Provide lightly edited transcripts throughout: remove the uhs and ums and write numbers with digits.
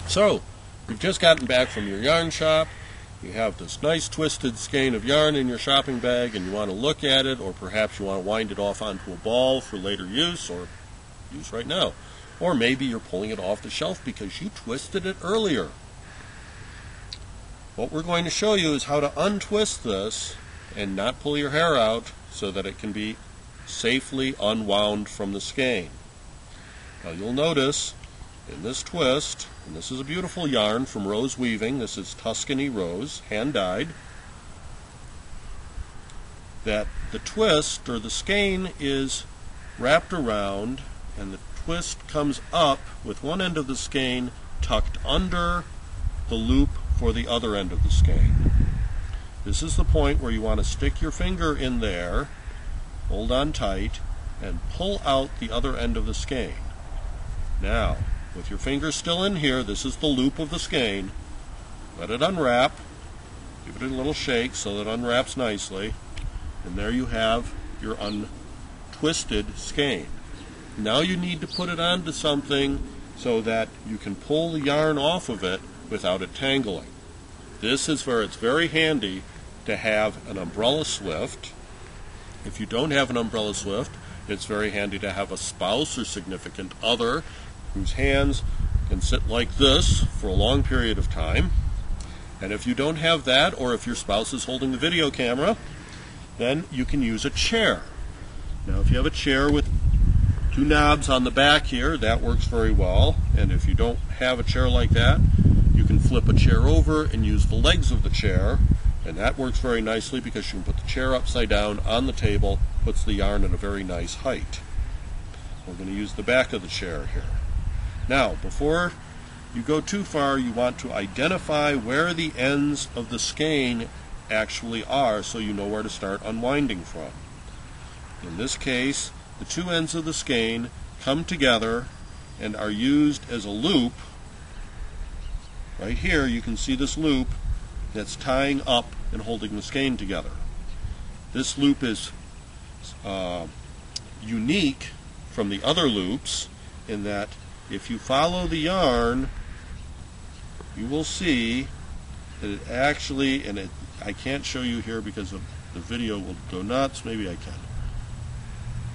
So, you've just gotten back from your yarn shop. You have this nice twisted skein of yarn in your shopping bag and you want to look at it, or perhaps you want to wind it off onto a ball for later use or use right now. Or maybe you're pulling it off the shelf because you twisted it earlier. What we're going to show you is how to untwist this and not pull your hair out so that it can be safely unwound from the skein. Now you'll notice in this twist, and this is a beautiful yarn from Roseweaving, this is Tuscany Rose, hand dyed, that the twist or the skein is wrapped around and the twist comes up with one end of the skein tucked under the loop for the other end of the skein. This is the point where you want to stick your finger in there, hold on tight, and pull out the other end of the skein. Now, with your finger still in here, this is the loop of the skein. Let it unwrap. Give it a little shake so that it unwraps nicely. And there you have your untwisted skein. Now you need to put it onto something so that you can pull the yarn off of it without it tangling. This is where it's very handy to have an umbrella swift. If you don't have an umbrella swift, it's very handy to have a spouse or significant other whose hands can sit like this for a long period of time. And if you don't have that, or if your spouse is holding the video camera, then you can use a chair. Now if you have a chair with two knobs on the back here, that works very well. And if you don't have a chair like that, you can flip a chair over and use the legs of the chair, and that works very nicely because you can put the chair upside down on the table, puts the yarn at a very nice height. We're going to use the back of the chair here. Now, before you go too far, you want to identify where the ends of the skein actually are so you know where to start unwinding from. In this case, the two ends of the skein come together and are used as a loop. Right here you can see this loop that's tying up and holding the skein together. This loop is unique from the other loops in that if you follow the yarn, you will see that it actually, and I can't show you here because the video will go nuts, maybe I can.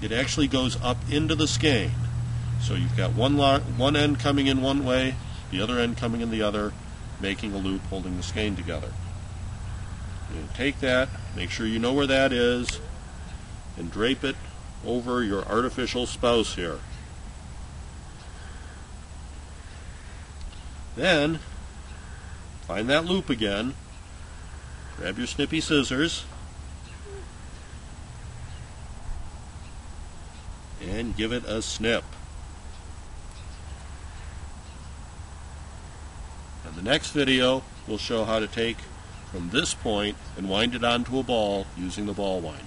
It actually goes up into the skein. So you've got one end coming in one way, the other end coming in the other, making a loop holding the skein together. You take that, make sure you know where that is, and drape it over your artificial spouse here. Then, find that loop again, grab your snippy scissors, and give it a snip. And the next video will show how to take from this point and wind it onto a ball using the ball winder.